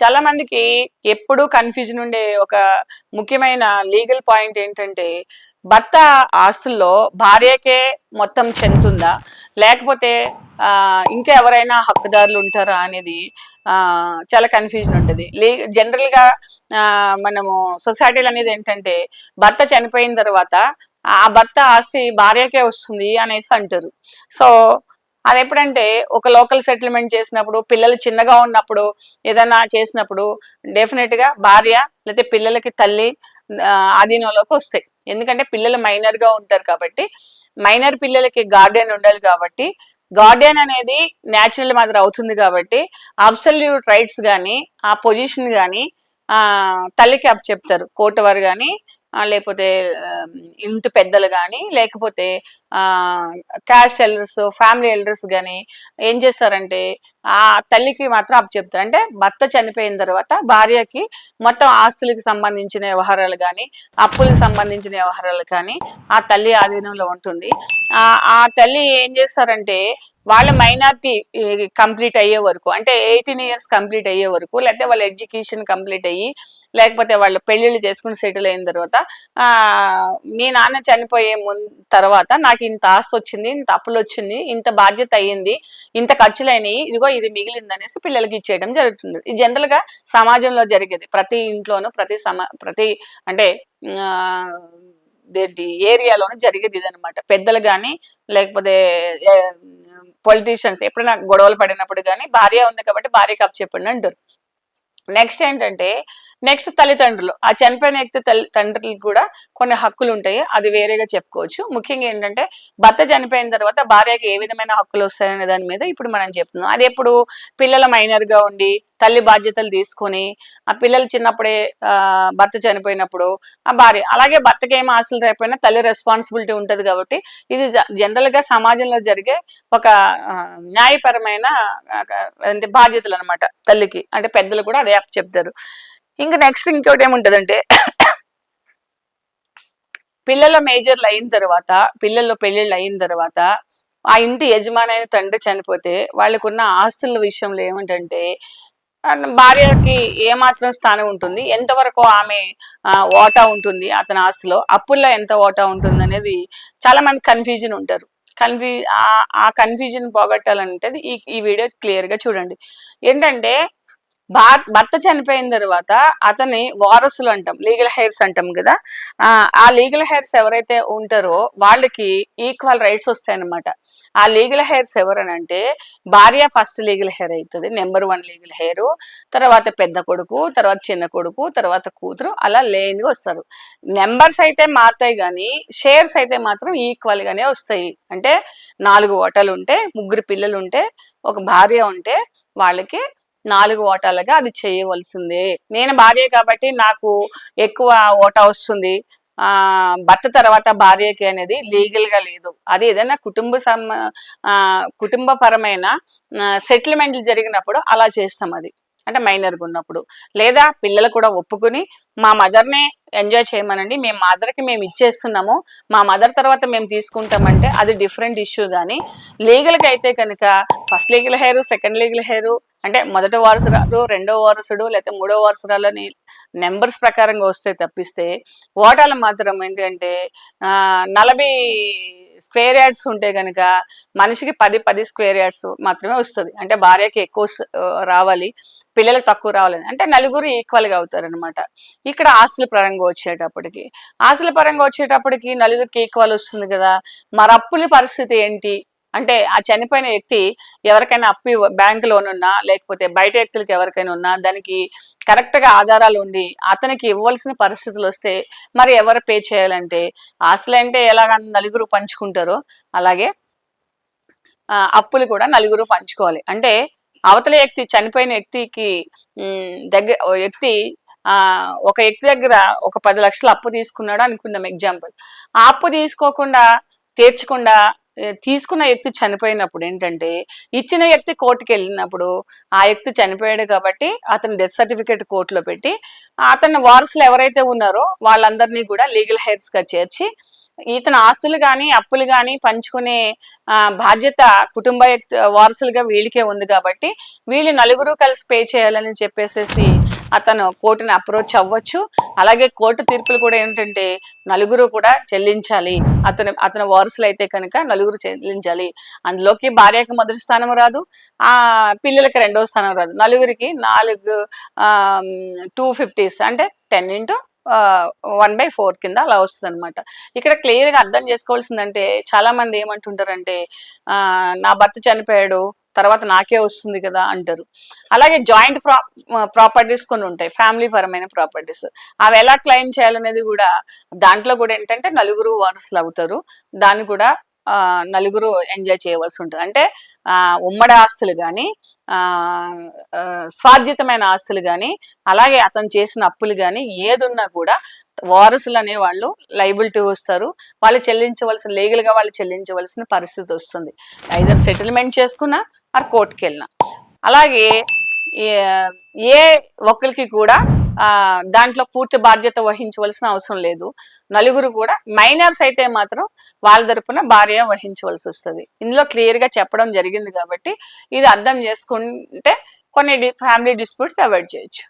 చాలా మందికి ఎప్పుడూ కన్ఫ్యూజన్ ఉండే ఒక ముఖ్యమైన లీగల్ పాయింట్ ఏంటంటే భర్త ఆస్తుల్లో భార్యకే మొత్తం చెందుతుందా లేకపోతే ఇంకా ఎవరైనా హక్కుదారులు ఉంటారా అనేది చాలా కన్ఫ్యూజన్ ఉంటుంది. జనరల్ గా మనము సొసైటీలు అనేది ఏంటంటే భర్త చనిపోయిన తర్వాత ఆ భర్త ఆస్తి భార్యకే వస్తుంది అనేసి అంటారు. సో అది ఎప్పుడంటే ఒక లోకల్ సెటిల్మెంట్ చేసినప్పుడు, పిల్లలు చిన్నగా ఉన్నప్పుడు, ఏదైనా చేసినప్పుడు డెఫినెట్ గా భార్య లేకపోతే పిల్లలకి తల్లి ఆధీనంలోకి వస్తాయి. ఎందుకంటే పిల్లలు మైనర్ గా ఉంటారు కాబట్టి, మైనర్ పిల్లలకి గార్డియన్ ఉండాలి కాబట్టి, గార్డియన్ అనేది న్యాచురల్ మదర్ అవుతుంది కాబట్టి అబ్సల్యూట్ రైట్స్ కానీ ఆ పొజిషన్ కానీ తల్లికి అప్ చెప్తారు కోర్టు వారు కానీ, లేకపోతే ఇంటి పెద్దలు కానీ, లేకపోతే క్యాస్ట్ ఎల్డర్స్, ఫ్యామిలీ ఎల్డర్స్ కానీ ఏం చేస్తారంటే ఆ తల్లికి మాత్రం అప్ చెప్తారు. అంటే భర్త చనిపోయిన తర్వాత భార్యకి మొత్తం ఆస్తులకు సంబంధించిన వ్యవహారాలు కానీ, అప్పులకు సంబంధించిన వ్యవహారాలు కానీ ఆ తల్లి ఆధీనంలో ఉంటుంది. ఆ తల్లి ఏం చేస్తారంటే వాళ్ళ మైనార్టీ కంప్లీట్ అయ్యే వరకు, అంటే 18 years కంప్లీట్ అయ్యే వరకు, లేకపోతే వాళ్ళ ఎడ్యుకేషన్ కంప్లీట్ అయ్యి, లేకపోతే వాళ్ళు పెళ్లిళ్ళు చేసుకుని సెటిల్ అయిన తర్వాత మీ నాన్న చనిపోయే తర్వాత నాకు ఇంత ఆస్తి వచ్చింది, ఇంత అప్పులు వచ్చింది, ఇంత బాధ్యత అయ్యింది, ఇంత ఖర్చులైనవి, ఇదిగో ఇది మిగిలింది అనేసి పిల్లలకి ఇచ్చేయడం జరుగుతుంది. ఇది జనరల్ గా సమాజంలో జరిగేది. ప్రతి ఇంట్లోనూ ప్రతి అంటే ఏరియాలోనూ జరిగేది ఇదనమాట. పెద్దలు కానీ, లేకపోతే పొలిటీషియన్స్ ఎప్పుడైనా గొడవలు పడినప్పుడు కానీ భార్య ఉంది కాబట్టి భార్యకి అప్ చెప్పండి అంటారు. నెక్స్ట్ ఏంటంటే తల్లిదండ్రులు, ఆ చనిపోయిన వ్యక్తి తండ్రులకు కూడా కొన్ని హక్కులు ఉంటాయి, అది వేరేగా చెప్పుకోవచ్చు. ముఖ్యంగా ఏంటంటే భర్త చనిపోయిన తర్వాత భార్యకి ఏ విధమైన హక్కులు వస్తాయనే దాని మీద ఇప్పుడు మనం చెప్తున్నాం. అది ఎప్పుడు పిల్లల మైనర్ గా ఉండి తల్లి బాధ్యతలు తీసుకొని, ఆ పిల్లలు చిన్నప్పుడే భర్త చనిపోయినప్పుడు ఆ భార్య, అలాగే భర్తకి ఏం ఆస్తులు అయిపోయినా తల్లి రెస్పాన్సిబిలిటీ ఉంటుంది. కాబట్టి ఇది జనరల్ గా సమాజంలో జరిగే ఒక న్యాయపరమైన బాధ్యతలు అనమాట తల్లికి. అంటే పెద్దలు కూడా అదే చెప్తారు. ఇంకా నెక్స్ట్ ఇంకోటి ఏముంటదంటే పిల్లల మేజర్లు అయిన తర్వాత, పిల్లల్లో పెళ్లిళ్ళు అయిన తర్వాత ఆ ఇంటి యజమానైన తండ్రి చనిపోతే వాళ్ళకున్న ఆస్తుల విషయంలో ఏమిటంటే భార్యకి ఏమాత్రం స్థానం ఉంటుంది, ఎంతవరకు ఆమె ఓటా ఉంటుంది అతని ఆస్తిలో, అప్పుల్లో ఎంత ఓటా ఉంటుంది అనేది చాలా మంది కన్ఫ్యూజన్ ఉంటారు. ఆ కన్ఫ్యూజన్ పోగొట్టాలంటే ఈ వీడియో క్లియర్ గా చూడండి. ఏంటంటే భర్త చనిపోయిన తర్వాత అతని వారసులు అంటాం, లీగల్ హెయిర్స్ అంటాం కదా, ఆ లీగల్ హెయిర్స్ ఎవరైతే ఉంటారో వాళ్ళకి ఈక్వల్ రైట్స్ వస్తాయన్నమాట. ఆ లీగల్ హెయిర్స్ ఎవరనంటే భార్య ఫస్ట్ లీగల్ హెయిర్ అవుతుంది, నెంబర్ 1 లీగల్ హెయిర్, తర్వాత పెద్ద కొడుకు, తర్వాత చిన్న కొడుకు, తర్వాత కూతురు, అలా లేన్గా వస్తారు. నెంబర్స్ అయితే మారుతాయి కానీ షేర్స్ అయితే మాత్రం ఈక్వల్ గానే వస్తాయి. అంటే 4 ఓటాలు ఉంటే, 3 పిల్లలు ఉంటే, ఒక భార్య ఉంటే వాళ్ళకి 4 ఓటాలుగా అది చేయవలసిందే. నేను భార్య కాబట్టి నాకు ఎక్కువ ఓటా వస్తుంది, భర్త తర్వాత భార్యకి అనేది లీగల్ గా లేదు. అది ఏదైనా కుటుంబపరమైన సెటిల్మెంట్లు జరిగినప్పుడు అలా చేస్తాం. అది అంటే మైనర్గా ఉన్నప్పుడు, లేదా పిల్లలు కూడా ఒప్పుకుని మా మదర్నే ఎంజాయ్ చేయమనండి, మేము మదర్కి మేము ఇచ్చేస్తున్నాము, మా మదర్ తర్వాత మేము తీసుకుంటామంటే అది డిఫరెంట్ ఇష్యూ. కానీ లీగల్గా అయితే కనుక first legal heir, second legal heir, అంటే మొదటి వారసురాలు, రెండో వారసుడు, లేకపోతే మూడో వారసురాలు అని నెంబర్స్ ప్రకారంగా వస్తే తప్పిస్తే ఓటాలు మాత్రం ఏంటంటే 40 స్క్వేర్ యార్డ్స్ ఉంటే కనుక మనిషికి 10 స్క్వేర్ యార్డ్స్ మాత్రమే వస్తుంది. అంటే భార్యకి ఎక్కువ రావాలి, పిల్లలకు తక్కువ రావాలని, అంటే నలుగురు ఈక్వల్ గా అవుతారు అనమాట. ఇక్కడ ఆస్తుల పరంగా వచ్చేటప్పటికి నలుగురికి ఈక్వల్ వస్తుంది కదా. మరి అప్పుల పరిస్థితి ఏంటి అంటే ఆ చనిపోయిన వ్యక్తి ఎవరికైనా బ్యాంక్ లోన్ ఉన్నా, లేకపోతే బయట వ్యక్తులకి ఎవరికైనా ఉన్నా, దానికి కరెక్ట్ గా ఆధారాలు ఉండి అతనికి ఇవ్వాల్సిన పరిస్థితులు వస్తే మరి ఎవరు పే చేయాలంటే, ఆస్తులు అంటే ఎలాగ నలుగురు పంచుకుంటారో అలాగే అప్పులు కూడా నలుగురు పంచుకోవాలి. అంటే అవతల వ్యక్తి, చనిపోయిన వ్యక్తికి ఒక వ్యక్తి దగ్గర ఒక 10 లక్షలు అప్పు తీసుకున్నాడు అనుకుందాం ఎగ్జాంపుల్. ఆ అప్పు తీర్చకుండా తీసుకున్న వ్యక్తి చనిపోయినప్పుడు ఏంటంటే ఇచ్చిన వ్యక్తి కోర్టుకి వెళ్ళినప్పుడు ఆ వ్యక్తి చనిపోయాడు కాబట్టి అతని డెత్ సర్టిఫికేట్ కోర్టులో పెట్టి అతని వారసులు ఎవరైతే ఉన్నారో వాళ్ళందరినీ కూడా లీగల్ హెయిర్స్ గా చేర్చి ఇతని ఆస్తులు గాని అప్పులు గాని పంచుకునే బాధ్యత వారసులుగా వీళ్ళకే ఉంది కాబట్టి వీళ్ళు నలుగురు కలిసి పే చేయాలని చెప్పేసేసి అతను కోర్టుని అప్రోచ్ అవ్వచ్చు. అలాగే కోర్టు తీర్పులు కూడా ఏంటంటే నలుగురు కూడా చెల్లించాలి, అతని వారసులు అయితే కనుక నలుగురు చెల్లించాలి. అందులోకి భార్యకి మొదటి స్థానం రాదు, ఆ పిల్లలకి రెండో స్థానం రాదు. నలుగురికి 250s అంటే 10x1/4 కింద అలా వస్తుంది అనమాట. ఇక్కడ క్లియర్గా అర్థం చేసుకోవాల్సిందంటే చాలా మంది ఏమంటుంటారంటే నా భర్త చనిపోయాడు తర్వాత నాకే వస్తుంది కదా అంటారు. అలాగే జాయింట్ ప్రాపర్టీస్ కొన్ని ఉంటాయి, ఫ్యామిలీ పరమైన ప్రాపర్టీస్. అవి ఎలా క్లెయిమ్ చేయాలనేది కూడా దాంట్లో కూడా ఏంటంటే నలుగురు వారసులు అవుతారు. దాన్ని కూడా నలుగురు ఎంజాయ్ చేయవలసి ఉంటుంది. అంటే ఉమ్మడి ఆస్తులు కానీ స్వార్జితమైన ఆస్తులు కానీ అలాగే అతను చేసిన అప్పులు కానీ ఏదున్నా కూడా వారసులు అనే వాళ్ళు లైబిలిటీ వస్తారు. వాళ్ళు చెల్లించవలసిన లీగల్గా వాళ్ళు చెల్లించవలసిన పరిస్థితి వస్తుంది, ఐదర్ సెటిల్మెంట్ చేసుకున్నా ఆర్ కోర్టుకి వెళ్ళినా. అలాగే ఏ ఒక్కరికి కూడా దాంట్లో పూర్తి బాధ్యత వహించవలసిన అవసరం లేదు. నలుగురు కూడా మైనర్స్ అయితే మాత్రం వాళ్ళ తరపున భార్య వహించవలసి వస్తుంది. ఇందులో క్లియర్గా చెప్పడం జరిగింది కాబట్టి ఇది అర్థం చేసుకుంటే కొన్ని ఫ్యామిలీ డిస్ప్యూట్స్ అవాయిడ్ చేయొచ్చు.